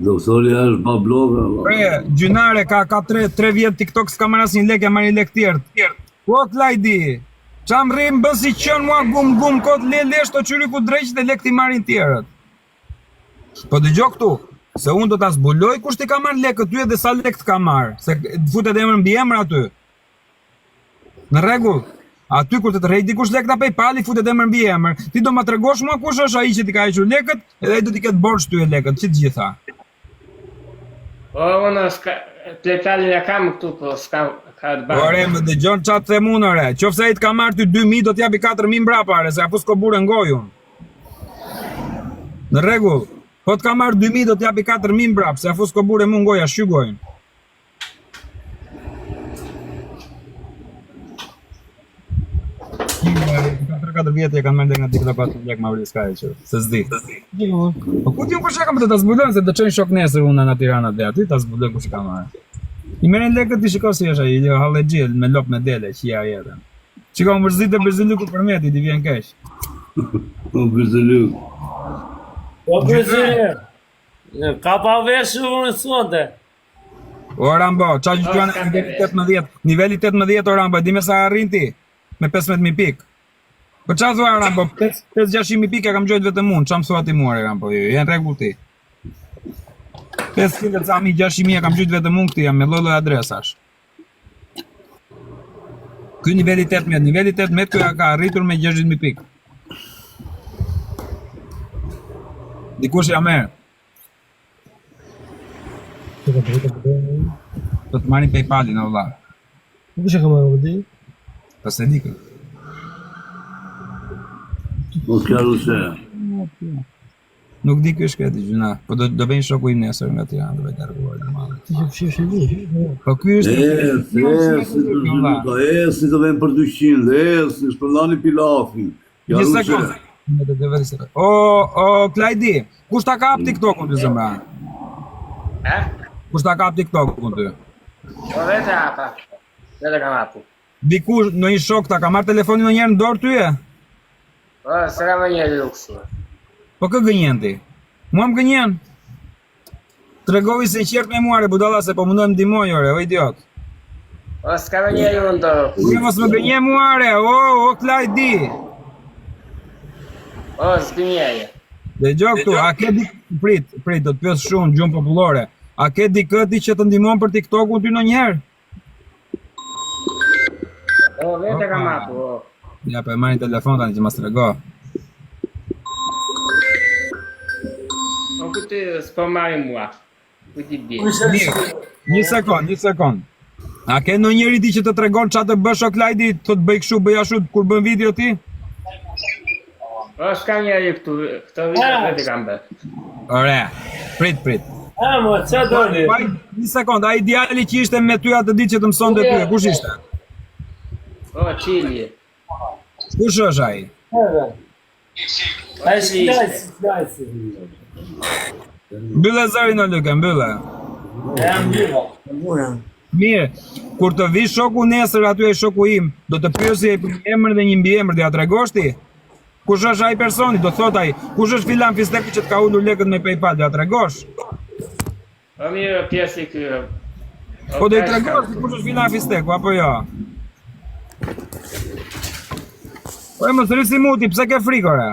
Doktori është pa bloga. Gjynare ka 3 vjet TikTok s'ka marrë asnjë lek, ja marrë lek tjerë. Po Klajdi, çam rrim bën si qen mua gum kot lesh to qyri ku drejt dhe lek ti marrin tjerët. Po dëgjoj këtu, se unë do ta zbuloj kush ti ka marrë lekët ty dhe sa lek të ka marrë, se futet emër mbi emër aty. Në rregull. Aty kur të të rrejt dikush lek nga PayPal, futet emër mbi emër. Ti do ma tregosh mua kush është ai që ti ka hequr lekët, edhe ai do t'i ketë borxh ty lekët, që të gjitha. Po unë PayPal-in e kam këtu, po s'kam ka të bërë. Ore, më dëgjon çat them unë ore. Qofse ai të ka marrë ty 2000, do t'japi 4000 mbrapa, se apo s'ko burë ngojun. Në rregull. Po të ka marrë 2000, do t'japi 4000 mbrapa, se apo s'ko burë mu ngoja, shqygojnë. Katër vjetë e kanë mendë nga TikTok atë lek ma vri s'ka e që, se s'di. Po ku ti unë kush e kam të ta zbulon, se të qenë shok nesër unë në Tirana dhe aty, ta zbulon kush e kam marrë. I meren lekët ti shiko si është ai, jo hallegjil, me lop me dele, që ja jetën. Shiko, më mërzit e Berzelyku për meti, ti vjen keq. O Berzelyk. Po Berzelyk, ka pa veshë unë sonte. O Rambo, qa që që niveli 18, o Rambo, di me sa arrin ti? Me 15.000 pik. Po qa thua Rambo, 5-600.000 pik e kam gjojt vetëm unë, qa më thua ti muare Rambo, jenë rregull ti. 500.000 e kam gjojt vetëm unë këti, jam me lolo adresash. Ky niveli 18, kjo ka arritur me 60.000 pik. Dikush ja merë. Do të marrin PayPal-in, o vlla. Kush e ka marrë ti? Po se di kë. Po kjaro se. Nuk di kë shkreti gjuna, po do bëjnë shoku im nesër nga Tirana, do bëjnë larguar normal. Ti që fshish e di. Po ky është Si të vem për 200, si shpërllani pilafin. Një sekundë. O Klajdi, kush ta kap TikTok-un ty zemra? Kush ta kap TikTok-un ty? Po vete hapa. Vete kam hapu. Dikush në një shok ta ka marrë telefonin ndonjëherë në dorë tyje? Po, se kam një luksu. Po kë gënjen ti? Mua më gënjen? Tregovi se qert me muare budalla se po mundoj më ndihmoj ore, o idiot. Po, s'kam një unë do. Unë mos më gënjen muare, o Klajdi. Po, s'gënjeje. Dhe gjo këtu, a ke di... Prit, do të pyes shumë gjumë popullore. A ke di këti që të ndihmon për TikTok-un ty ndonjëherë? Po, vete kam hapu. Ja, po e marrin telefon tani që mas trego. Po, këtë s'po marrin mua. Këtë i di. Një sekond. A ke ndonjëri ti që të tregon çfarë të bësh o Klajdi, të bëj kështu, bëj ashtu kur bën video ti? Po, s'kam njeri këtu, këto video vete kam bërë. Ore, prit. Mo, qa doni? Një sekond, a ideali që ishte me ty atë ditë që të mësonte ty, kush ishte? Po, qili. Kush është ai? Ai si. Mbyllë zërin o Luke, mbyllë. Mirë, kur të vi shoku nesër aty e shoku im, do të pyesi emrin dhe një mbiemër, dhe ja tregosh ti? Kush është ai personi, do thot ai, kush është filan Fisteku që të ka ulur lekët me PayPal, dhe ja tregosh? Po mirë pjesë ky. Po do i tregosh ti kush është filan Fisteku, apo jo? Po e mos rrisi muti, pse ke frikë ore?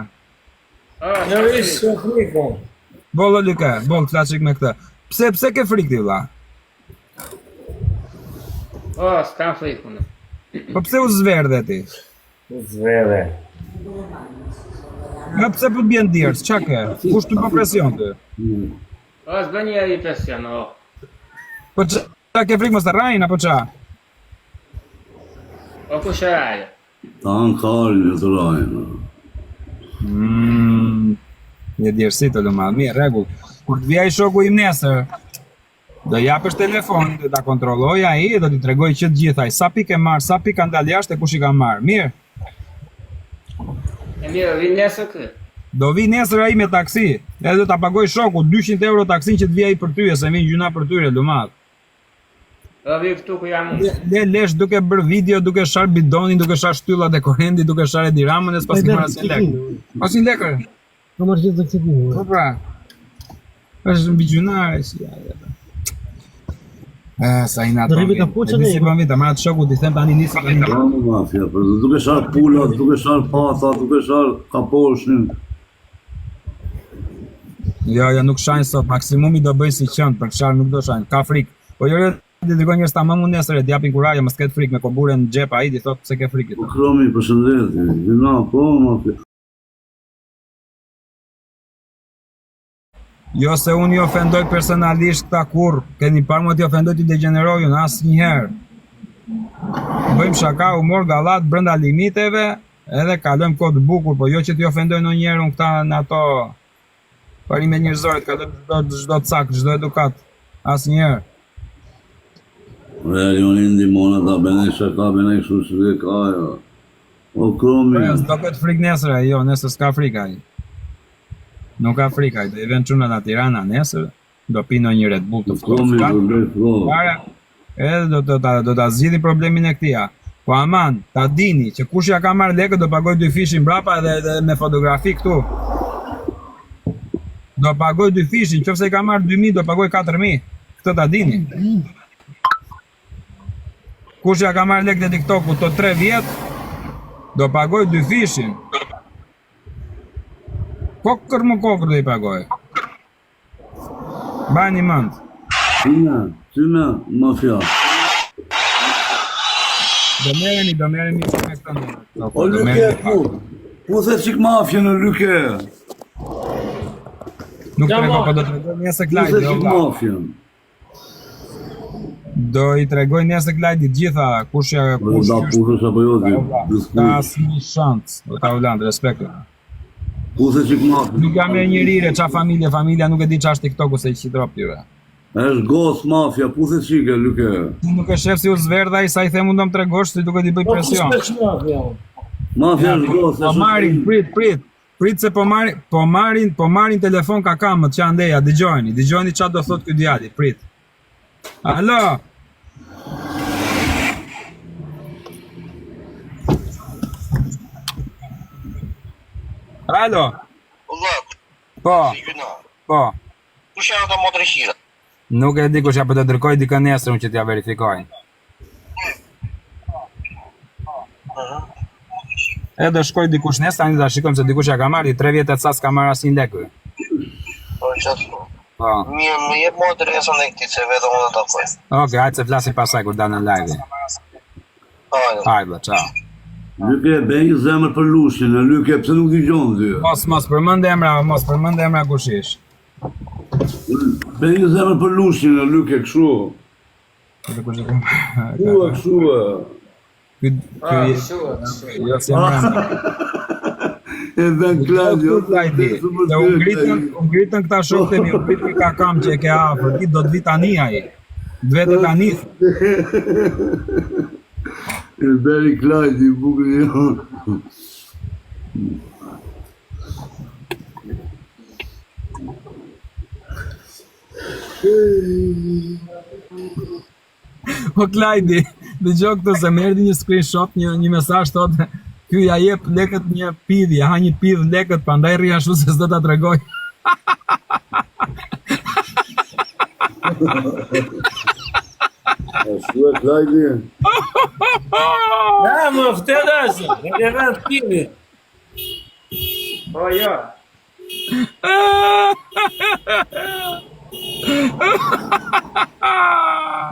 Në rrisë frikë. Bollo Luke, boll klasik me këtë. Pse ke frikë ti vlla? O, s'kam frikë unë. Po pse u zverdhe ti? Zvere. Nga pse po të bjen dirës, qa ke? Kush të po presion të? O, s'bën njeri presion, o. Po qa ke frikë mos të rajnë, apo qa? O, kush e raje? Ta në karin e të rajnë. Një djerësi të lëma, mirë, regull. Kur të vija i shoku im nesër, do japësh telefonin, do ta kontrolloj ai, do t'i tregoj që të gjithaj, sa pikë e marr, sa pikë ka dalë jashtë e kush i ka marr. Mirë. E mirë, vi nesër kë? Do vi nesër ai me taksi, edhe do ta pagoj shoku 200 euro taksin që të vija i për ty, se vjen gjuna për tyre lumat. Do vi këtu ku jam unë. Lesh duke bërë video, duke shar bidonin, duke shar shtyllat e korrentit, duke shar Edi Ramën, e s'pas i marr asnjë lek. Asnjë lekë. Po marrë gjithë të këtë një. Po pra. Është mbi gjunare si ajo. Sa i natë. Do rripi ka puçën Nisi e- për vita, marat shoku ti them tani nisi tani. Bravo mafia, për duke shar pula, duke shar pata, duke shar kaposhnin. Jo, nuk shajnë sot, maksimumi do bëj si qënd, për këshar nuk do shajnë, ka frikë. Po jo, ti dërgoj njerëz ta më mund nesër, të japin kuraje, mos ketë frikë me kombure në xhep, ai ti thot pse ke frikë. Po kromi, përshëndetje. Gjuna, po mafia. Jo se unë i ofendoj personalisht këta kur, keni parë më t'i ofendoj t'i degenerojun, asë njëherë. Bëjmë shaka, humor, gallat, brenda limiteve, edhe kalojmë kohë të bukur, po jo që t'i ofendoj në njerë unë këta në ato parime njerëzore, të kalojmë çdo cak, çdo edukat, asë njëherë. Unë ndimona ta bënej shaka, bënej kështu që dhe ka, jo. O kromi. S'do këtë frikë nesër, jo, nesër s'ka frikë ai. Nuk ka frikë, do i vend çuna në Tirana nesër, do pinë një Red Bull të Kromi, ftohtë. do bëj flo. Para, edhe do ta zgjidhi problemin e këtija. Po aman, ta dini që kush ja ka marrë lekët do pagoj 2 fishin mbrapa edhe me fotografi këtu. Do pagoj 2 fishin, nëse i ka marrë 2000 do pagoj 4000. Këtë ta dini. Kush ja ka marrë lekët e TikTokut të 3 vjet do pagoj 2 fishin. Kokër më kokër do i pagoj. Bani mend. Tyna, mafia. Do merreni me këtë ndër. O Lyke, po the qik mafia në Lyke. Nuk Ja, trego, ma. po do të tregoj nesër Po klajt, the jo qik vlla. mafia. Do i tregoj nesër klajt të gjitha kush ja Po da pushës apo jo ti. ka asnjë shans, do ta ulan respekt. Po the qik mafia. Nuk jam e njërire, qa familja nuk e di qa është TikToku se i qitrop tyre. Është gos mafia, po the qike Lyke. Ti nuk e shef si u zverdha i sa i them unë do më tregosh, ti duke t'i bëj Po presion. kush mafia? Mafia është gos. Po marrin, prit se po marrin telefon ka kamët që andeja, dëgjojni qa do thot ky djali, prit. Alo. Alo. Vëllai, Po, si gjuna. po. Kush janë ata motrëshira? Nuk e di kush ja po të dërkoj dikën nesër unë që t'ja verifikojnë. E do shkoj dikush nesër, tani ta shikojmë se dikush ja ka marrë, 3 vjet e ca s'ka marrë asnjë lek. Po çfarë? Po. Mirë, më jep më adresën e këtij se vetëm unë do ta takoj. Okej, hajtë se flasim pasaj kur dalë në live. Hajde. Hajde, ciao. Lyke, bëj një zemër për lushin, e Lyke, pse nuk dëgjon ty? Mos përmend emra kush ish. Bëj një zemër për lushin, e Lyke, kështu. Kua, kështu, Ky jo si emra. e ben Claudio. Dhe u ngritën këta shoktemi, u ngritën ka kam që e ke afër, ti do të vi tani ai. Dvete tani. E beri Claudio, bukur jo. O Klajdi, dëgjoj këtu se më erdhi një screenshot, një mesazh thotë, ky ja jep lekët një pidhje, ha një pidh lekët, prandaj rri ashtu se s'do ta tregoj. Ashtu e Claudio. Ja, më ftedasë. Ne ke rënë pini. Po jo.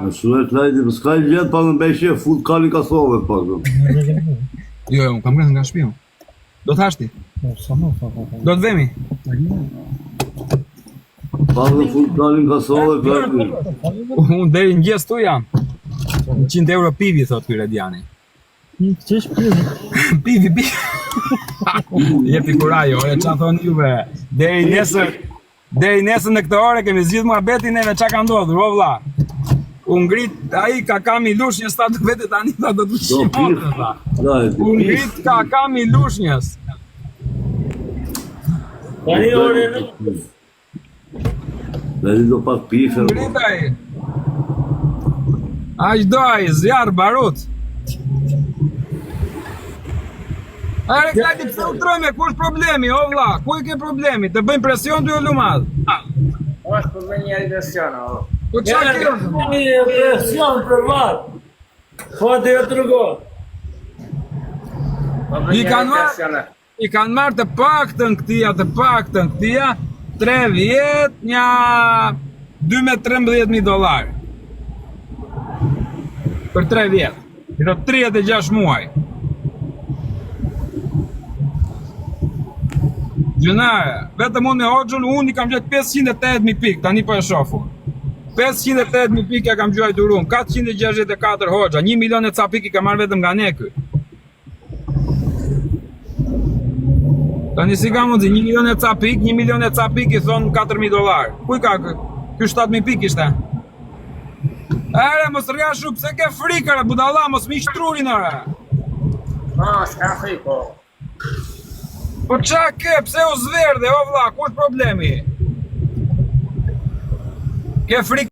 Ashtu e Claudio, po s'ka vjet pa në beshje, fut kalin kasove pak. Jo, unë kam ngrënë nga shtëpia. Do të hashti? Do të vemi? Pak në fut kalin kasove, Claudio. Unë deri në gjes tu jam. 100 euro pivi, thot ky Rediani. Ç'esh pjesë? Pivi. Jepi kurajo, e qa thonë juve. Deri nesër në këtë ore kemi zgjidhur muhabetin neve qa ka ndodhur, o vlla. U ngrit ai kakami lushnjës, ta të vete tani ta do të shimonë, tha. U ngrit kakami lushnjës. Tani ore në... Dhe do pak pife. Ngrit ai. Aq do ai, zjarr barut. Are Klajdi, pse u trojme, ku është problemi, o vlla? Ku i ke problemi? Të bëjmë presion ty o lumad? është për me një regresiona, o. Po qa Ja, kjo? një presion për varë. Po atë jo të rëgohë. Po për I një kanë marrë- regresiona. I kanë marrë të paktën këtia, 3 vjet, një $12,000. Për 3 vjet. I do 36 muaj. Gjënare, vetëm unë me Hoxhën, unë i kam gjetë 508.000 pikë, tani po e shofu. 508.000 pikë e kam gjojtur unë, 464 Hoxha, 1 milion e ca pikë i kam marrë vetëm nga ne kë. Tani si ka mundzi, 1 milion e ca pikë, 1 milion e ca pikë i thonë $4,000. Kuj ka kë? Ky 7.000 pikë ishte. Ere, mos rria shu, pse ke frikëre, budalla, mos mi shtrurin, ere. Po, s'ka friko. Po qa ke, pse o zverde, o vlla, ku është problemi? Ke frikë